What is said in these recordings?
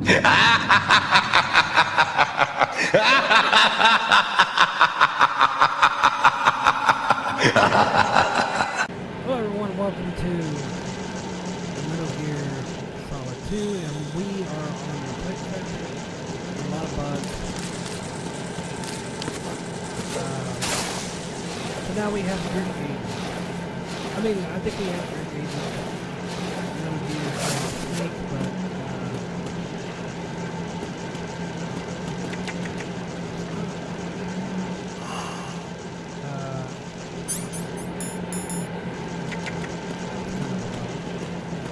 Hello everyone, welcome to Metal Gear Solid 2, and we are on the quick section. A lot of bugs. So now we have grid gauges. I think we have grid gauges. Metal Gear Snake, but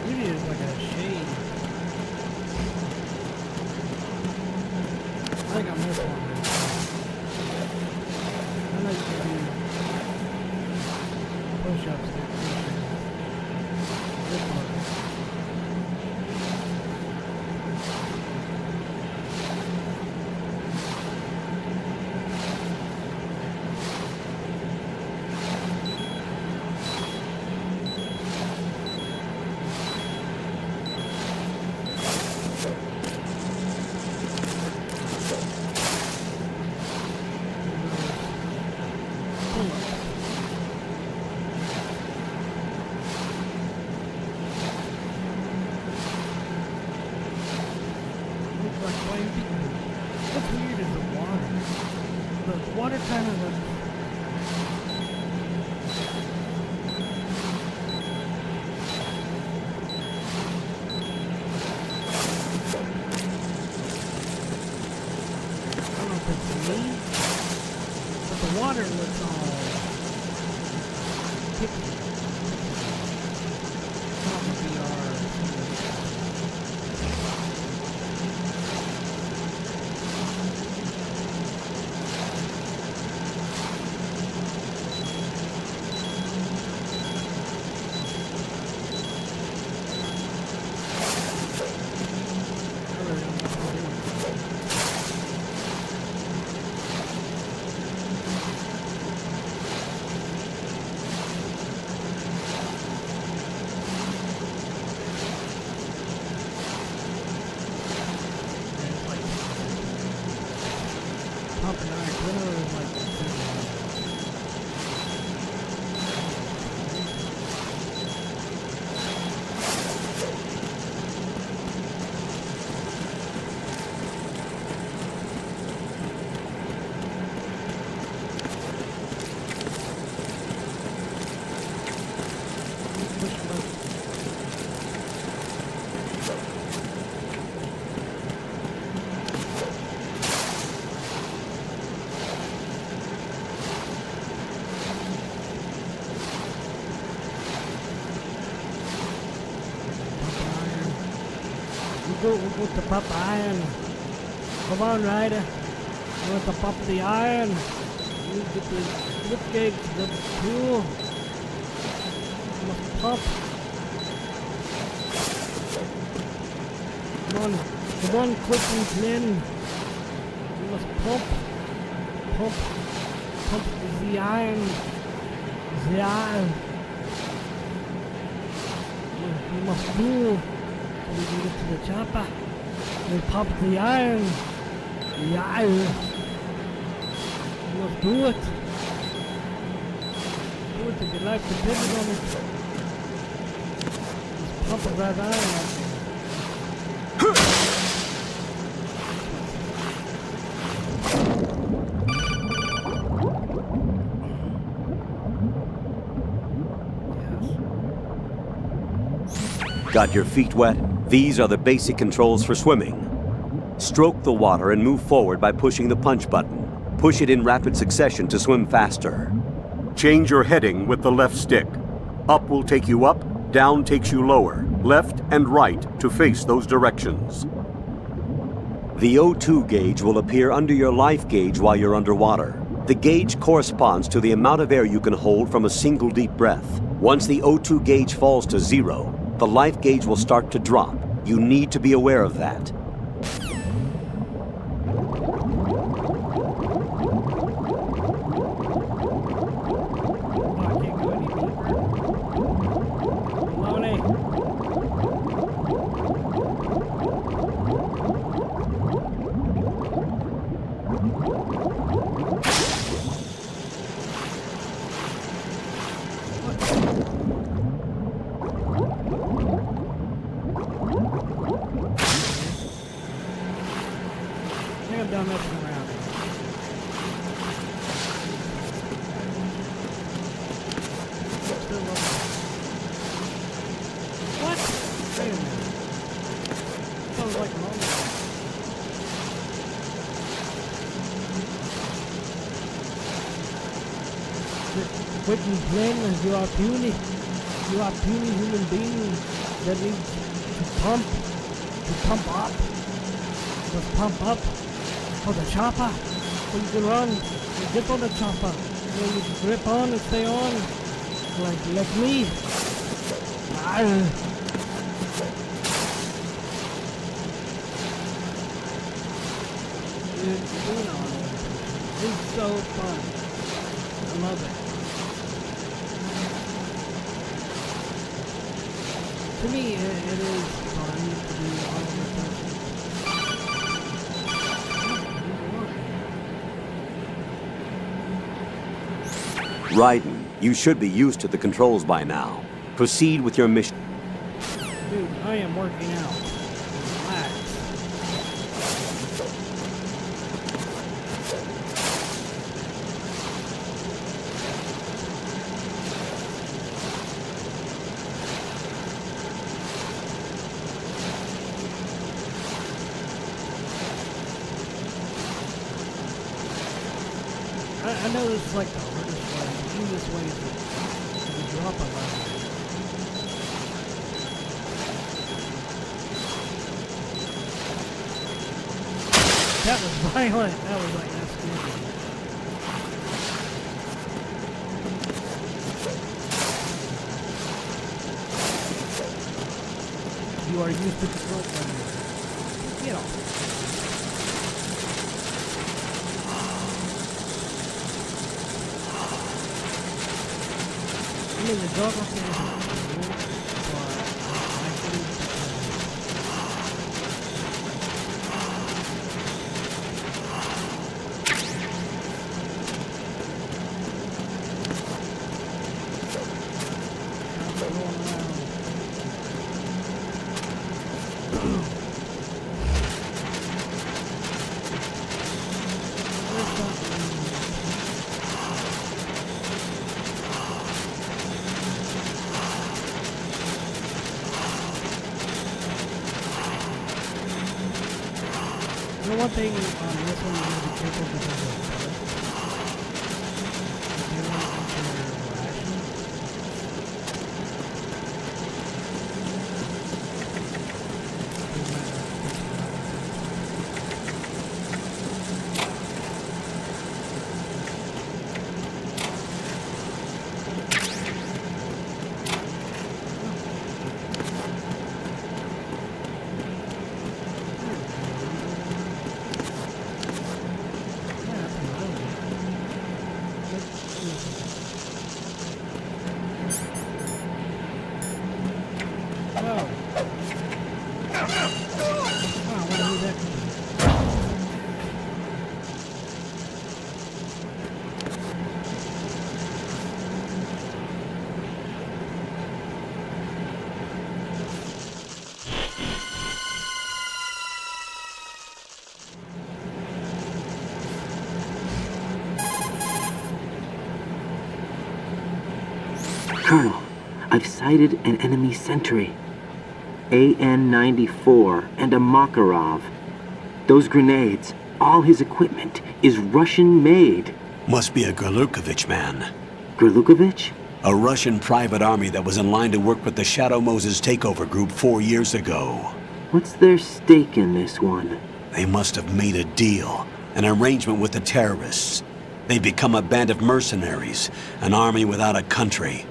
maybe there's like a shade. I think I missed one. I know you can do push-ups there. This one. Looks like plain people. What's weird is the water. The water kind of looks. I don't know if it's me, but the water looks all pixely. It's not the VR. Pumping iron. Literally like we'll go to pump iron. Come on, Ryder. We want to pump the iron. You get the lift gauge, level 2. You must pump. Come on, quick and clean. You must pump. Pump the iron. The iron. You must do. We get to the chopper. We pump the iron. The iron. You must do it. Do it if your life depends on it. Just pump that iron. Got your feet wet? These are the basic controls for swimming. Stroke the water and move forward by pushing the punch button. Push it in rapid succession to swim faster. Change your heading with the left stick. Up will take you up, down takes you lower, left and right to face those directions. The O2 gauge will appear under your life gauge while you're underwater. The gauge corresponds to the amount of air you can hold from a single deep breath. Once the O2 gauge falls to 0, the life gauge will start to drop. You need to be aware of that. I'm done messing around. Still love what? Wait a minute. Sounds like a moment. Quitting playing as you are puny. You are puny human being that needs to pump up. Just pump up for the chopper. So you can run and get on the chopper. And you can grip on and stay on. Like me. It's so fun. I love it. To me, it is fun to do all of the Raiden, you should be used to the controls by now. Proceed with your mission. Dude, I am working out. Relax. I know this is like the hardest way. The easiest way is to drop a line. That was violent. That was like, that's good. You are used to control button. Get off. I mean, the dog up there is not cool, but I think you know one thing on this one you need to be careful because of the color. If you want to enter your ration, Colonel, I've sighted an enemy sentry. AN-94 and a Makarov. Those grenades, all his equipment, is Russian-made. Must be a Gerlukovich man. Gerlukovich? A Russian private army that was in line to work with the Shadow Moses takeover group 4 years ago. What's their stake in this one? They must have made a deal, an arrangement with the terrorists. They've become a band of mercenaries, an army without a country.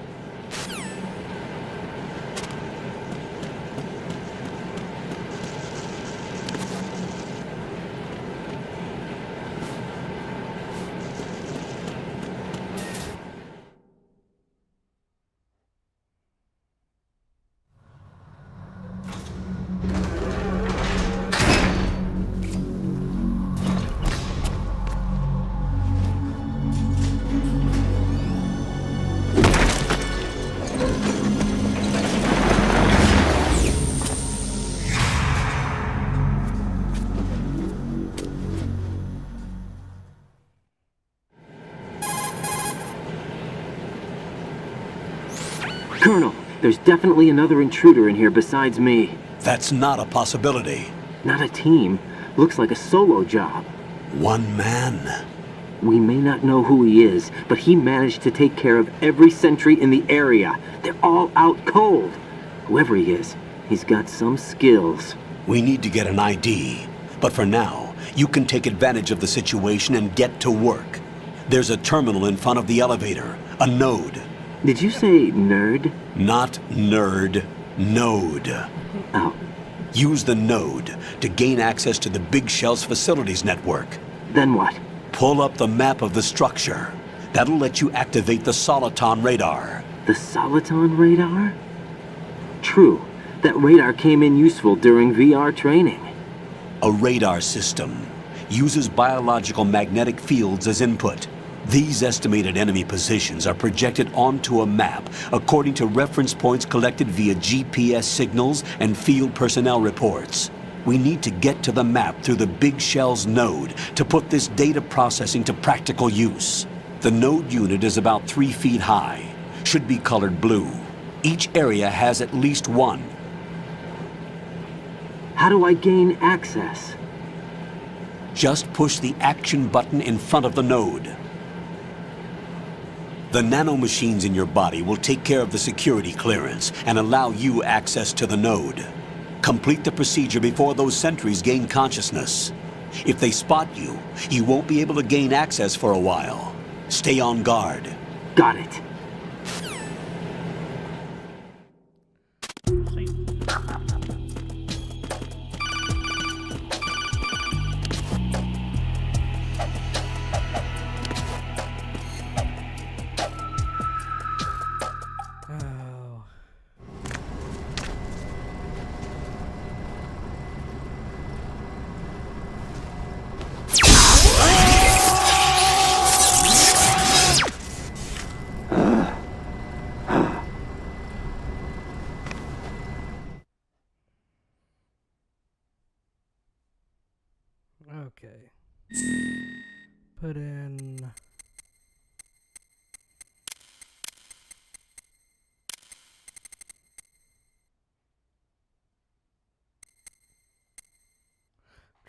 Colonel, there's definitely another intruder in here besides me. That's not a possibility. Not a team. Looks like a solo job. One man. We may not know who he is, but he managed to take care of every sentry in the area. They're all out cold. Whoever he is, he's got some skills. We need to get an ID. But for now, you can take advantage of the situation and get to work. There's a terminal in front of the elevator. A node. Did you say nerd? Not nerd. Node. Oh, Use the node to gain access to the Big Shell's facilities network. then what? Pull up the map of the structure. That'll let you activate the Soliton radar. The Soliton radar? True. That radar came in useful during VR training. A radar system uses biological magnetic fields as input. These estimated enemy positions are projected onto a map according to reference points collected via GPS signals and field personnel reports. We need to get to the map through the Big Shell's node to put this data processing to practical use. The node unit is about 3 feet high, should be colored blue. Each area has at least one. How do I gain access? Just push the action button in front of the node. The nanomachines in your body will take care of the security clearance and allow you access to the node. Complete the procedure before those sentries gain consciousness. If they spot you, you won't be able to gain access for a while. Stay on guard. Got it. Oh. Okay. Put in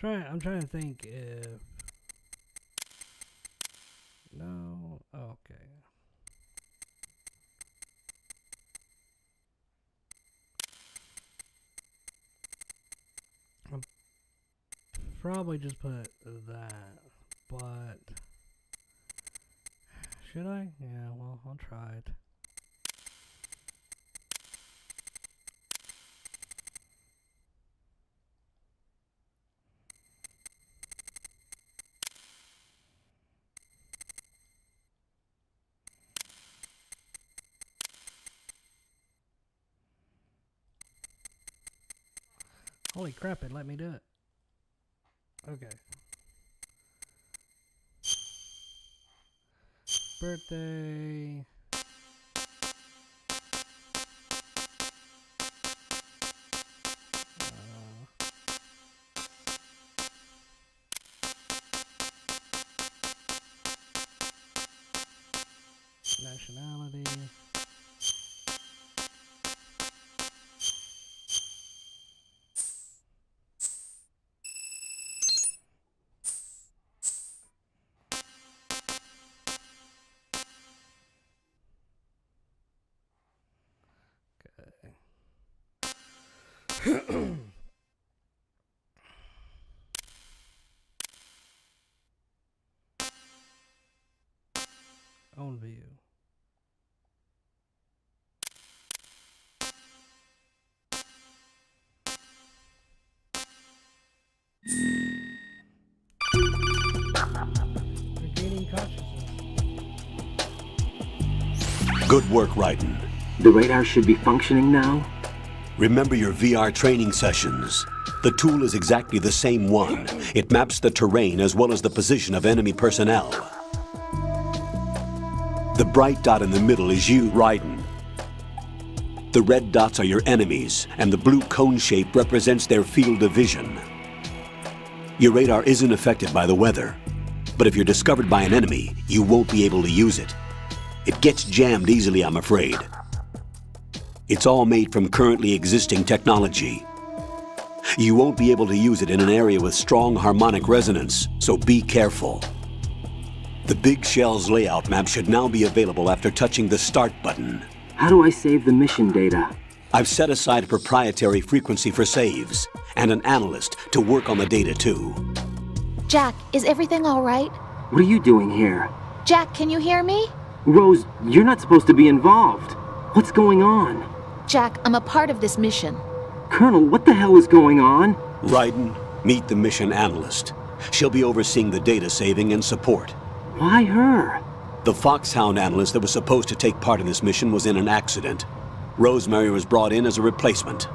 I'm trying to think if no. Okay. I'll probably just put that, but should I? Yeah, well, I'll try it. Holy crap, it let me do it. Okay. Birthday. Nationality. Own view. Regaining consciousness. Good work, Raiden. The radar should be functioning now. Remember your VR training sessions. The tool is exactly the same one. It maps the terrain as well as the position of enemy personnel. The bright dot in the middle is you, Raiden. The red dots are your enemies, and the blue cone shape represents their field of vision. Your radar isn't affected by the weather, but if you're discovered by an enemy, you won't be able to use it. It gets jammed easily, I'm afraid. It's all made from currently existing technology. You won't be able to use it in an area with strong harmonic resonance, so be careful. The Big Shell's layout map should now be available after touching the Start button. How do I save the mission data? I've set aside a proprietary frequency for saves, and an analyst to work on the data too. Jack, is everything all right? What are you doing here? Jack, can you hear me? Rose, you're not supposed to be involved. What's going on? Jack, I'm a part of this mission. Colonel, what the hell is going on? Raiden, meet the mission analyst. She'll be overseeing the data saving and support. Why her? The Foxhound analyst that was supposed to take part in this mission was in an accident. Rosemary was brought in as a replacement.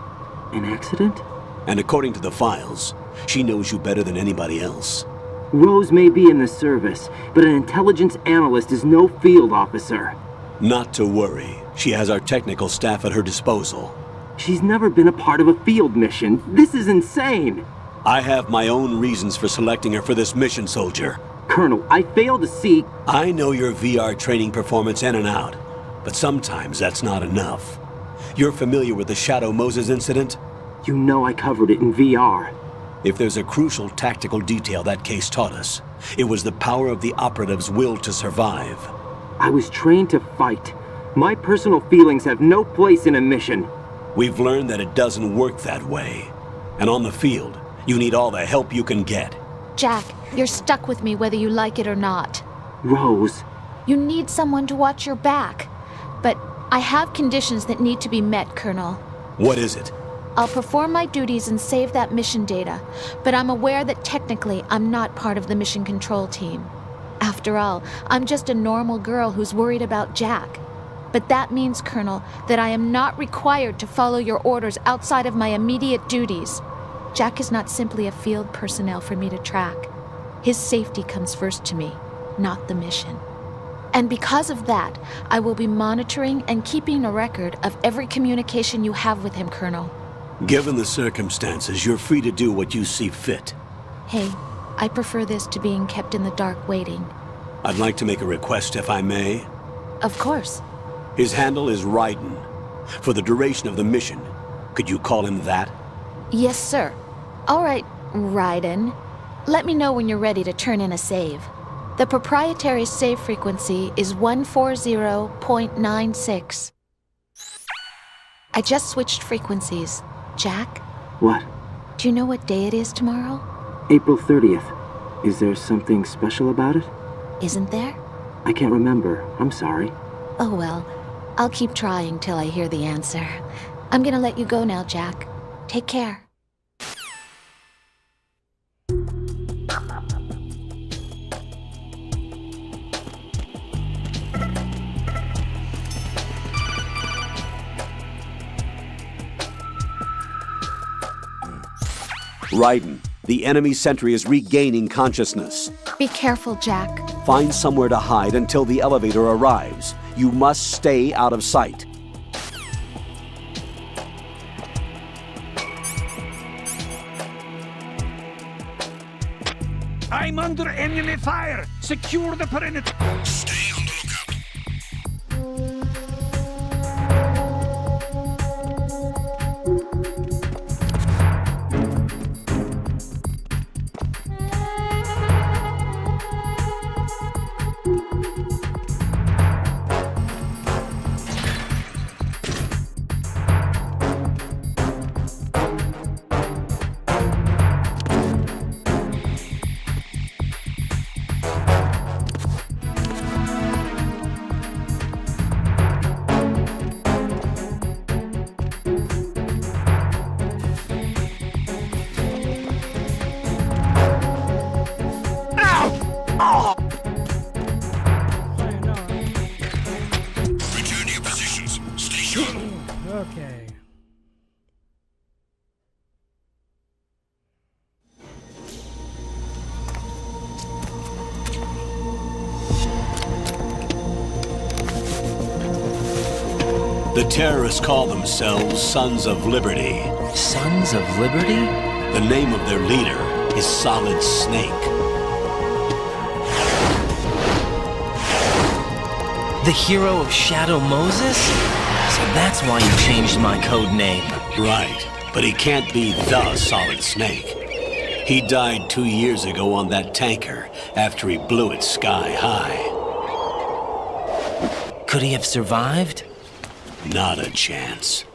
An accident? And according to the files, she knows you better than anybody else. Rose may be in the service, but an intelligence analyst is no field officer. Not to worry. She has our technical staff at her disposal. She's never been a part of a field mission. This is insane! I have my own reasons for selecting her for this mission, soldier. Colonel, I fail to see... I know your VR training performance in and out, but sometimes that's not enough. You're familiar with the Shadow Moses incident? You know I covered it in VR. If there's a crucial tactical detail that case taught us, it was the power of the operative's will to survive. I was trained to fight. My personal feelings have no place in a mission. We've learned that it doesn't work that way. And on the field, you need all the help you can get. Jack, you're stuck with me whether you like it or not. Rose. You need someone to watch your back. But I have conditions that need to be met, Colonel. What is it? I'll perform my duties and save that mission data, but I'm aware that technically I'm not part of the mission control team. After all, I'm just a normal girl who's worried about Jack. But that means, Colonel, that I am not required to follow your orders outside of my immediate duties. Jack is not simply a field personnel for me to track. His safety comes first to me, not the mission. And because of that, I will be monitoring and keeping a record of every communication you have with him, Colonel. Given the circumstances, you're free to do what you see fit. Hey, I prefer this to being kept in the dark waiting. I'd like to make a request, if I may. Of course. His handle is Raiden. For the duration of the mission, could you call him that? Yes, sir. All right, Raiden. Let me know when you're ready to turn in a save. The proprietary save frequency is 140.96. I just switched frequencies. Jack? What? Do you know what day it is tomorrow? April 30th. Is there something special about it? Isn't there? I can't remember. I'm sorry. Oh well, I'll keep trying till I hear the answer. I'm gonna let you go now, Jack. Take care. Raiden, the enemy sentry is regaining consciousness. Be careful, Jack. Find somewhere to hide until the elevator arrives. You must stay out of sight. I'm under enemy fire! Secure the perimeter! Stay on the lookout! Return to your positions. Stay sharp. Okay. The terrorists call themselves Sons of Liberty. Sons of Liberty? The name of their leader is Solid Snake. The hero of Shadow Moses? So that's why you changed my code name. Right, but he can't be the Solid Snake. He died 2 years ago on that tanker after he blew it sky high. Could he have survived? Not a chance.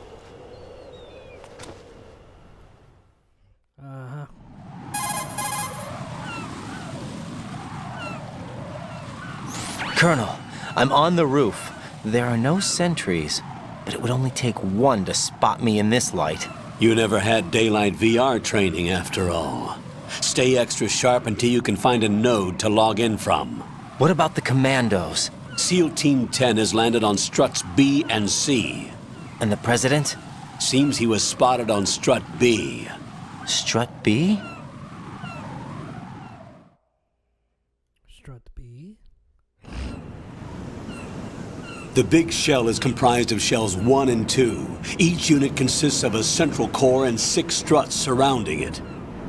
Colonel, I'm on the roof. There are no sentries, but it would only take one to spot me in this light. You never had daylight VR training after all. Stay extra sharp until you can find a node to log in from. What about the commandos? SEAL Team 10 has landed on struts B and C. And the president? Seems he was spotted on strut B. Strut B? Strut B. The big shell is comprised of shells 1 and 2. Each unit consists of a central core and 6 struts surrounding it.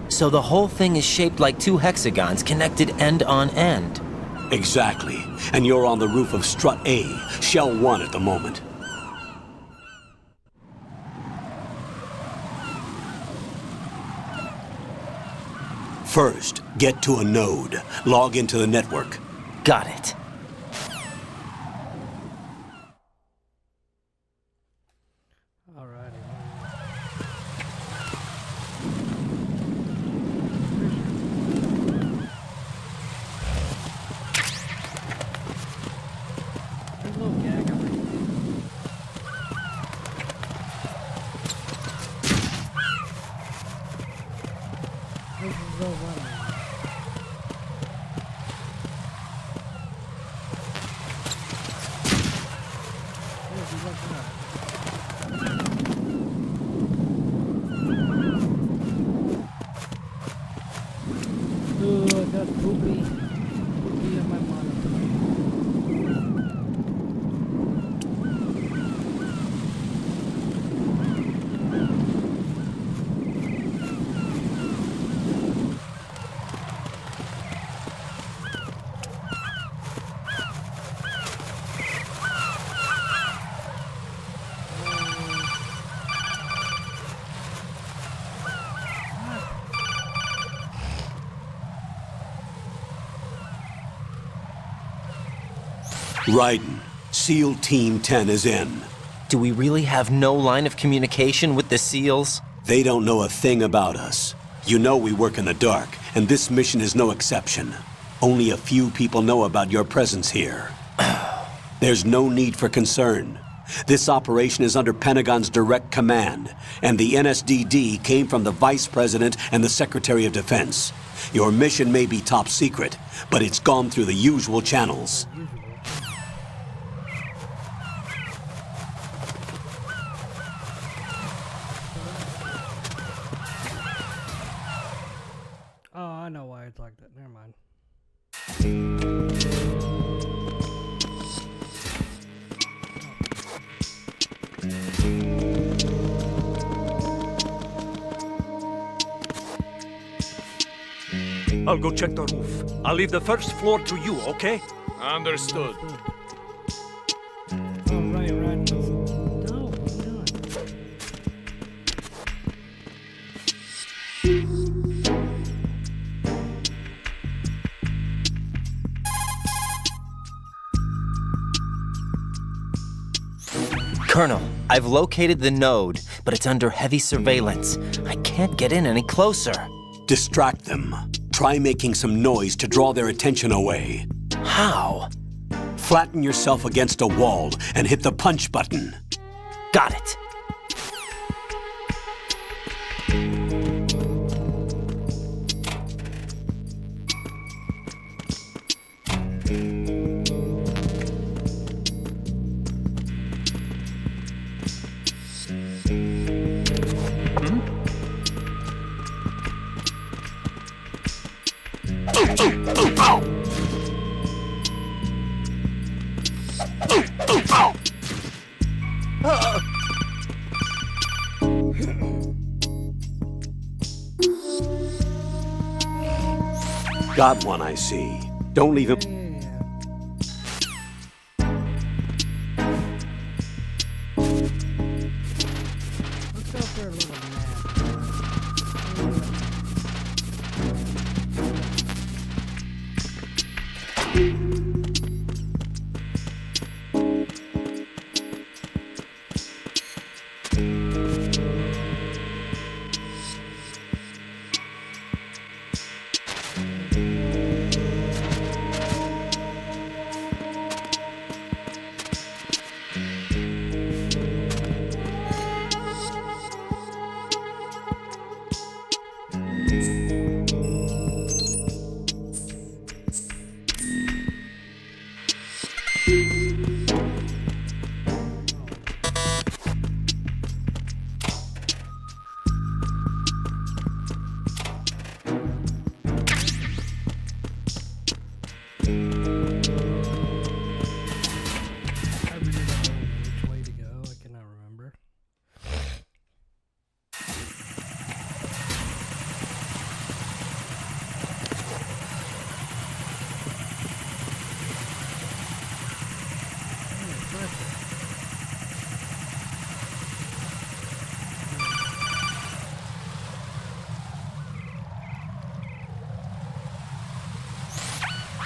So the whole thing is shaped like 2 hexagons connected end on end. Exactly. And you're on the roof of strut A, shell 1 at the moment. First, get to a node. Log into the network. Got it. Alrighty. There's a little gag over here. This is so funny. Where's he looking up? Ooh, I got poopy. Poopy in my monitor. Raiden, SEAL Team 10 is in. Do we really have no line of communication with the SEALs? They don't know a thing about us. You know we work in the dark, and this mission is no exception. Only a few people know about your presence here. There's no need for concern. This operation is under Pentagon's direct command, and the NSDD came from the Vice President and the Secretary of Defense. Your mission may be top secret, but it's gone through the usual channels. Oh, I know why it's like that. Never mind. I'll go check the roof. I'll leave the first floor to you, okay? Understood. Oh, right. No, what are you doing? Colonel, I've located the node, but it's under heavy surveillance. I can't get in any closer. Distract them. Try making some noise to draw their attention away. How? Flatten yourself against a wall and hit the punch button. Got it. Got one, I see. Don't leave him. Yeah.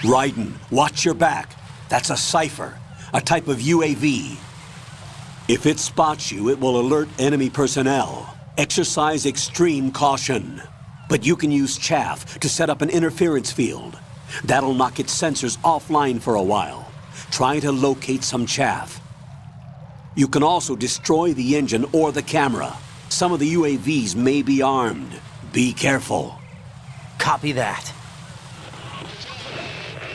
Raiden, watch your back. That's a cipher, a type of UAV. If it spots you, it will alert enemy personnel. Exercise extreme caution. But you can use chaff to set up an interference field. That'll knock its sensors offline for a while. Try to locate some chaff. You can also destroy the engine or the camera. Some of the UAVs may be armed. Be careful. Copy that.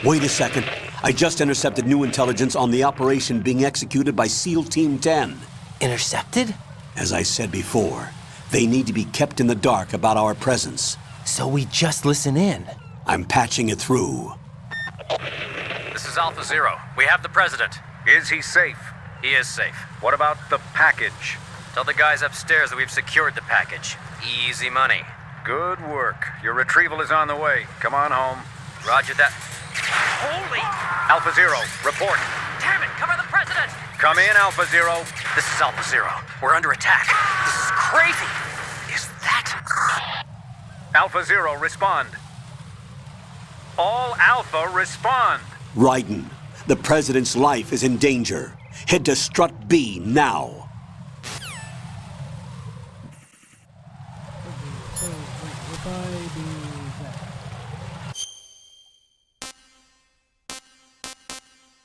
Wait a second. I just intercepted new intelligence on the operation being executed by SEAL Team 10. Intercepted? As I said before, they need to be kept in the dark about our presence. So we just listen in. I'm patching it through. This is Alpha Zero. We have the president. Is he safe? He is safe. What about the package? Tell the guys upstairs that we've secured the package. Easy money. Good work. Your retrieval is on the way. Come on home. Roger that. Holy! Alpha Zero, report. Damn it, cover the president! Come in, Alpha Zero. This is Alpha Zero. We're under attack. This is crazy. Is that... Alpha Zero, respond. All Alpha, respond. Raiden, the president's life is in danger. Head to Strut B now. So, if I do that.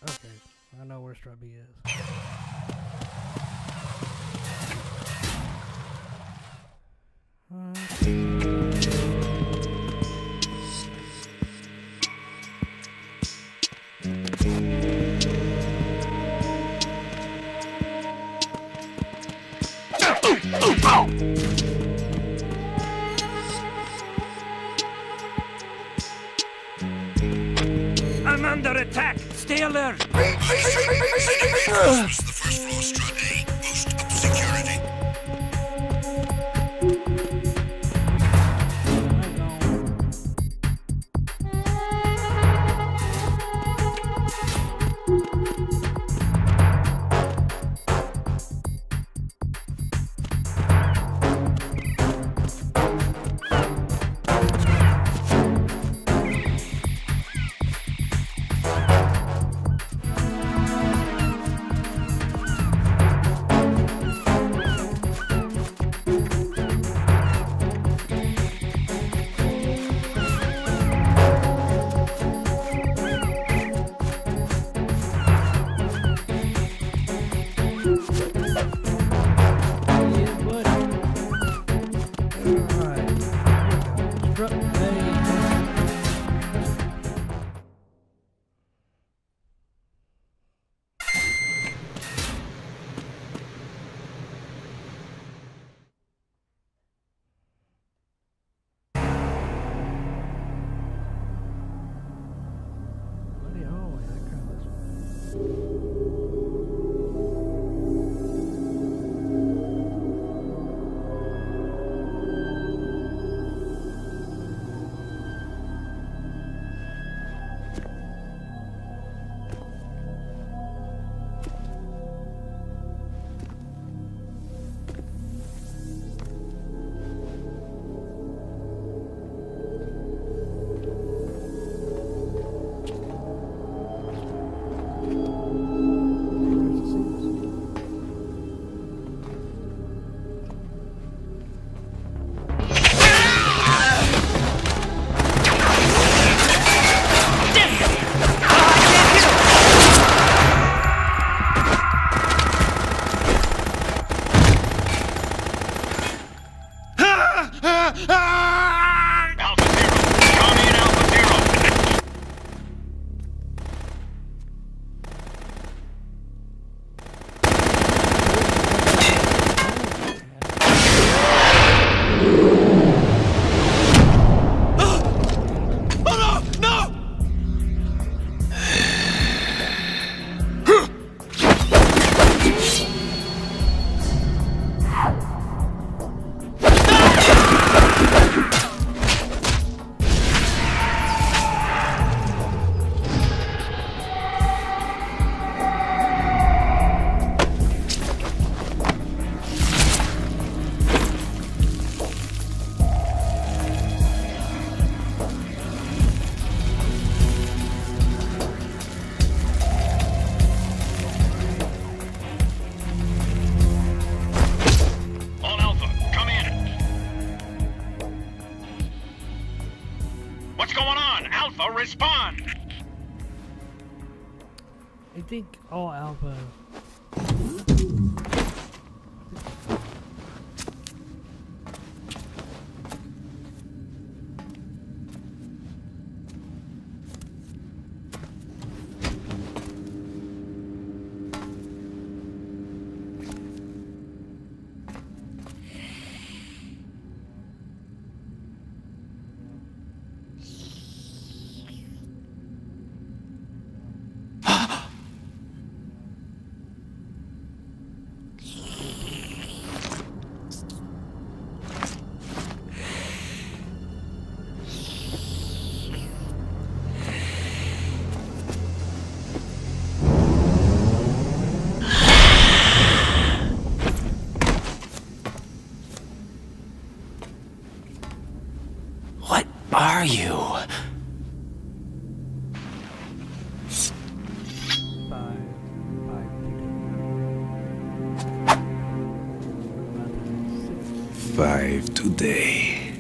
Okay, I know where Strut B is. I'm under attack. Stay alert. This is the first floor, Strut A. Boost up security. What's going on? Alpha, respond! I think all Alpha. What are you? Five today.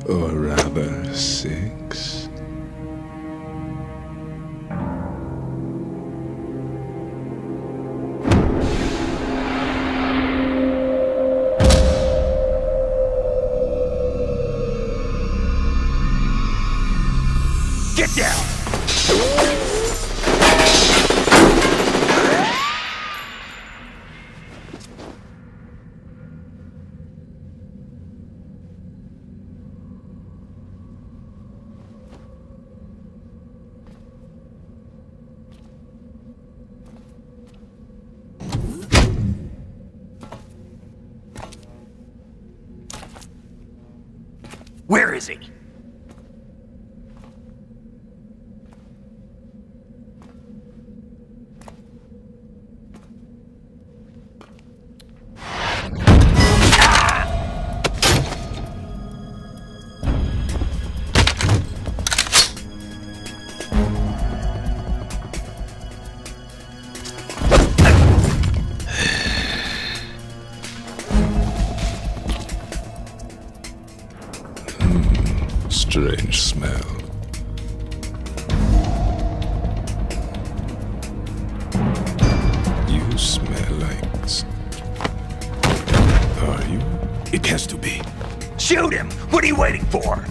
Or rather, 6. Get down! Where is he? Strange smell. You smell like... Are you? It has to be. Shoot him! What are you waiting for?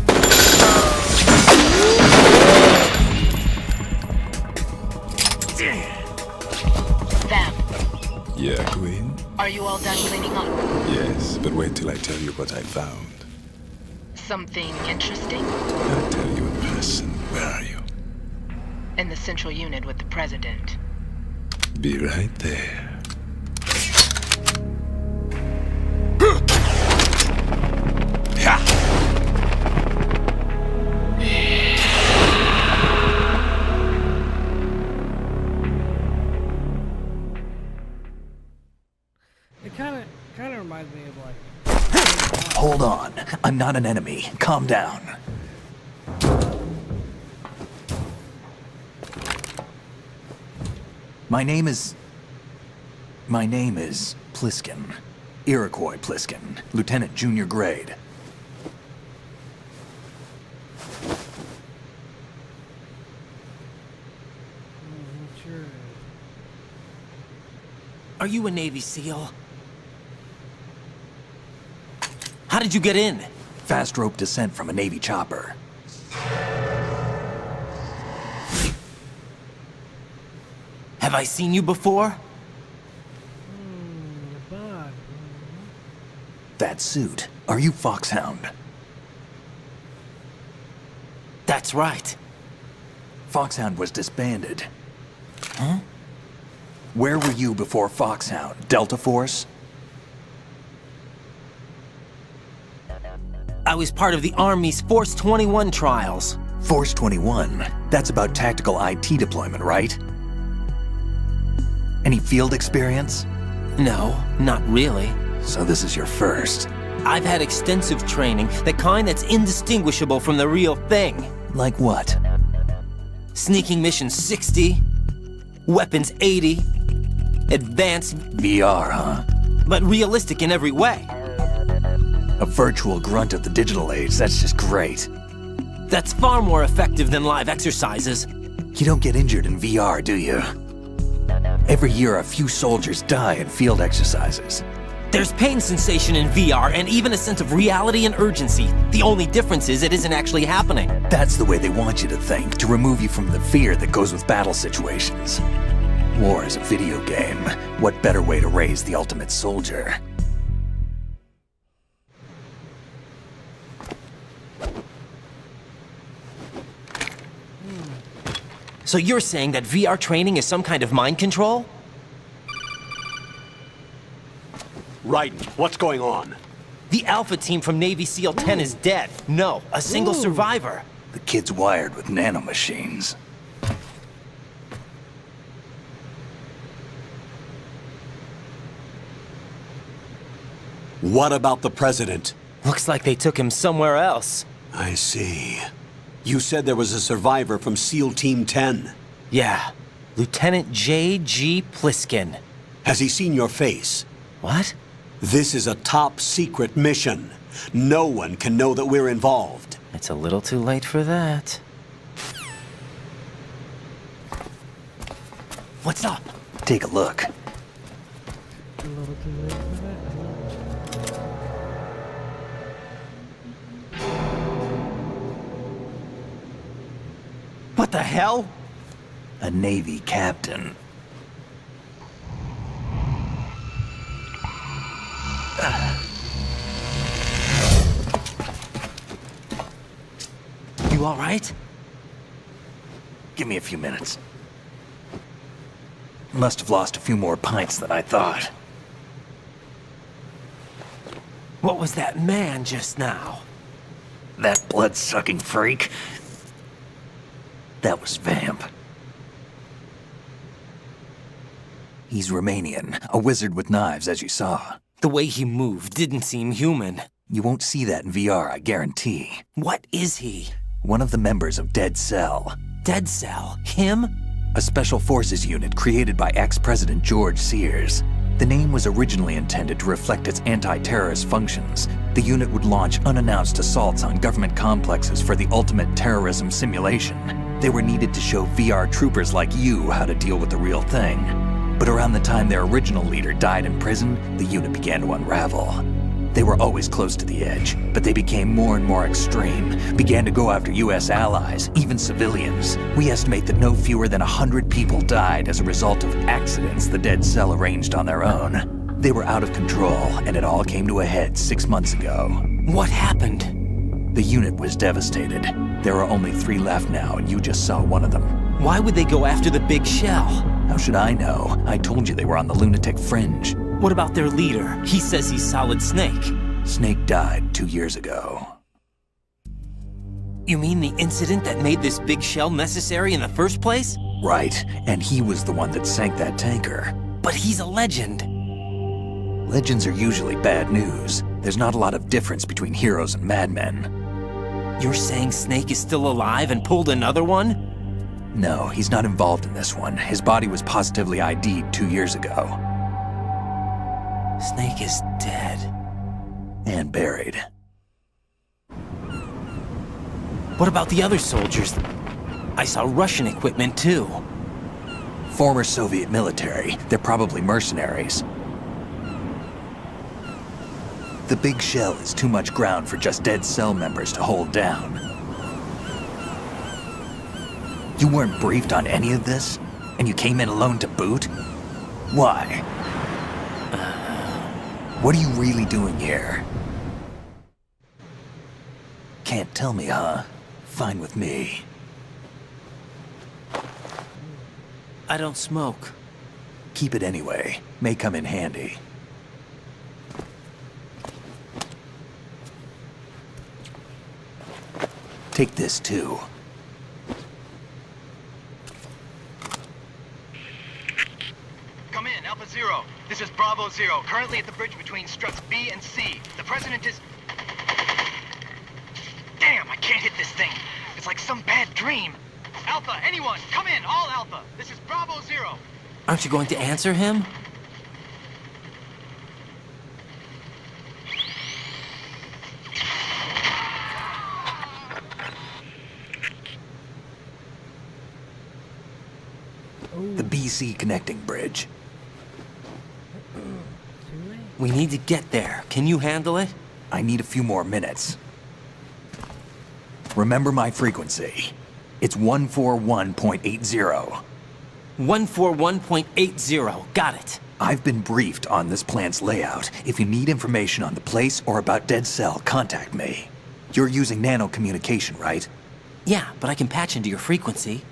Sam, Yeah, Queen? are you all done cleaning up? Yes, but wait till I tell you what I found. Something interesting? I'll tell you in person. Where are you? In the central unit with the president. Be right there. It kind of reminds me of like. Hold on. I'm not an enemy. Calm down. My name is Pliskin. Iroquois Pliskin. Lieutenant Junior Grade. Sure. Are you a Navy SEAL? How did you get in? Fast rope descent from a Navy chopper. Have I seen you before? Bug. That suit. Are you Foxhound? That's right. Foxhound was disbanded. Huh? Where were you before Foxhound? Delta Force? I was part of the Army's Force 21 trials. Force 21? That's about tactical IT deployment, right? Any field experience? No, not really. So this is your first. I've had extensive training, the kind that's indistinguishable from the real thing. Like what? Sneaking mission 60, weapons 80, advanced, VR, huh? but realistic in every way. A virtual grunt of the digital age, that's just great. That's far more effective than live exercises. You don't get injured in VR, do you? Every year, a few soldiers die in field exercises. There's pain sensation in VR and even a sense of reality and urgency. The only difference is it isn't actually happening. That's the way they want you to think, to remove you from the fear that goes with battle situations. War is a video game. What better way to raise the ultimate soldier? So you're saying that VR training is some kind of mind control? Raiden, what's going on? The Alpha team from Navy SEAL 10 is dead. No, a single survivor. The kid's wired with nanomachines. What about the president? Looks like they took him somewhere else. I see. You said there was a survivor from SEAL Team 10. Yeah, Lieutenant J.G. Pliskin. Has he seen your face? What? This is a top secret mission. No one can know that we're involved. It's a little too late for that. What's up? Take a look. A little too late for that. What the hell? A Navy captain. You all right? Give me a few minutes. Must have lost a few more pints than I thought. What was that man just now? That blood-sucking freak? That was Vamp. He's Romanian, a wizard with knives, as you saw. The way he moved didn't seem human. You won't see that in VR, I guarantee. What is he? One of the members of S.O.L. S.O.L? Him? A special forces unit created by ex-President George Sears. The name was originally intended to reflect its anti-terrorist functions. The unit would launch unannounced assaults on government complexes for the ultimate terrorism simulation. They were needed to show VR troopers like you how to deal with the real thing. But around the time their original leader died in prison, the unit began to unravel. They were always close to the edge, but they became more and more extreme, began to go after US allies, even civilians. We estimate that no fewer than 100 people died as a result of accidents the S.O.L arranged on their own. They were out of control, and it all came to a head 6 months ago. What happened? The unit was devastated. There are only 3 left now, and you just saw one of them. Why would they go after the big shell? How should I know? I told you they were on the lunatic fringe. What about their leader? He says he's Solid Snake. Snake died 2 years ago. You mean the incident that made this big shell necessary in the first place? Right, and he was the one that sank that tanker. But he's a legend. Legends are usually bad news. There's not a lot of difference between heroes and madmen. You're saying Snake is still alive and pulled another one? No, he's not involved in this one. His body was positively ID'd 2 years ago. Snake is dead. And buried. What about the other soldiers? I saw Russian equipment too. Former Soviet military. They're probably mercenaries. The big shell is too much ground for just S.O.L members to hold down. You weren't briefed on any of this? And you came in alone to boot? Why? What are you really doing here? Can't tell me, huh? Fine with me. I don't smoke. Keep it anyway. May come in handy. Take this too. Come in, Alpha Zero. This is Bravo Zero, currently at the bridge between struts B and C. The President is... Damn, I can't hit this thing. It's like some bad dream. Alpha, anyone, come in, all Alpha. This is Bravo Zero. Aren't you going to answer him? DC connecting bridge. We need to get there. Can you handle it? I need a few more minutes. Remember my frequency. It's 141.80. 141.80. Got it. I've been briefed on this plant's layout. If you need information on the place or about Dead Cell, contact me. You're using nano communication, right? Yeah, but I can patch into your frequency.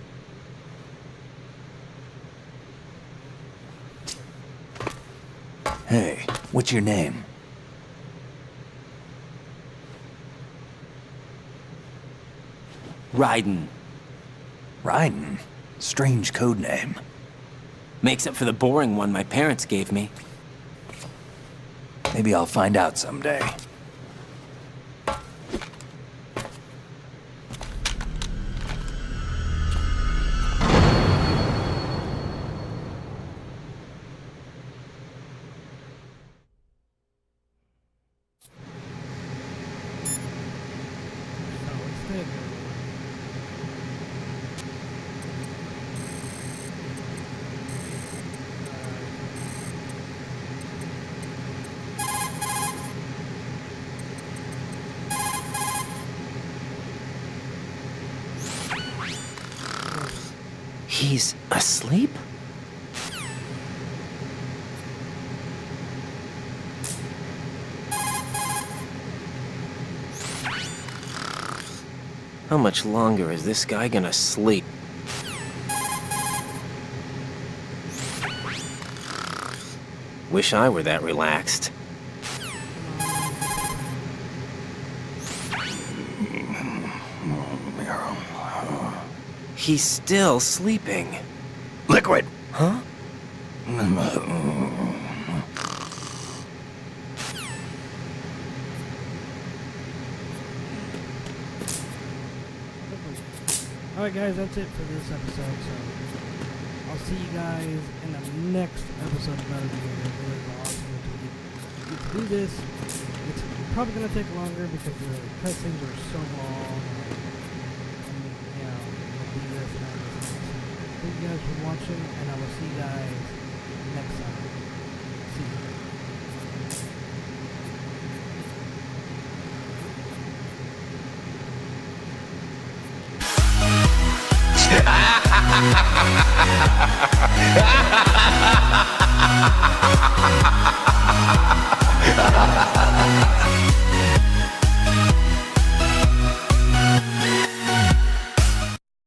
Hey, what's your name? Raiden. Raiden? Strange code name. Makes up for the boring one my parents gave me. Maybe I'll find out someday. He's asleep? How much longer is this guy gonna sleep? Wish I were that relaxed. He's still sleeping. Liquid! Huh? Alright guys, that's it for this episode, so I'll see you guys in the next episode of Metal Gear. It was awesome to get to do this. It's probably going to take longer because the cutscenes are so long, and you know, it'll be this and that. Thank you guys for watching, and I will see you guys next time. See you. Ha ha ha ha ha ha!